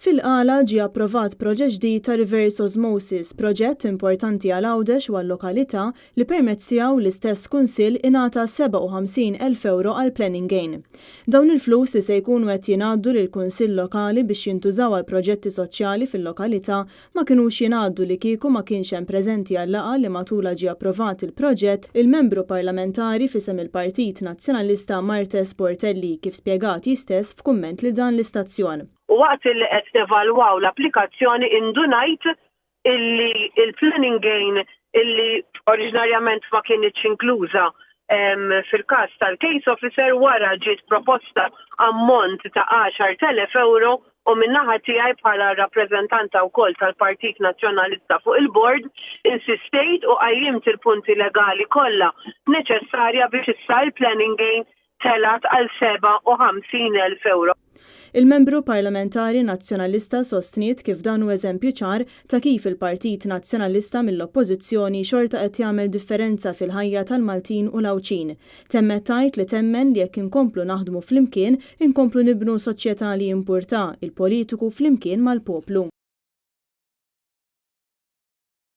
Fil-qala ġie approvat proġett ġdid ta' reverse osmosis, proġett importanti għal Għawdex u għall-lokalità li permezz tiegħu l-istess kunsill ingħata 57,000 euro għal planning gain. Dawn il-flus li se jkunu qed jingħaddu lill-kunsill lokali biex jintużaw għal proġetti soċjali fil-lokalità ma kinux jingħaddu li kieku ma kienx hemm preżenti għall-laqgħa li matula ġie approvat il-proġett il-membru parlamentari fisem il-Partit Nazzjonalista Martes Portelli kif spjegat stess f'kumment li dan l-istazzjon. U waqt li qed nevalwaw l-applikazzjoni indunajt illi il-planning gain illi oriġinarjament ma kienx inkluża fil-każ tal-case officer wara ġiet proposta ammont ta' 10,000 euro u min-naħa tiegħi bħala rappreżentanta wkoll tal-Partit Nazzjonalista fuq il-bord insistejt u qajjimt il-punti legali kollha neċessarja biex issa il-planning gain telat għal 57,000 euro. Il-membru parlamentari nazzjonalista sostniet kif dan hu eżempju ċar ta' kif il-Partit Nazzjonalista mill-Oppożizzjoni xorta qed jagħmel differenza fil-ħajja tal-Maltin u l-Awċin. Temmet tgħid li temmen li jekk inkomplu naħdmu flimkien inkomplu nibnu soċjetà li jimpurtah il-politiku flimkien mal-poplu.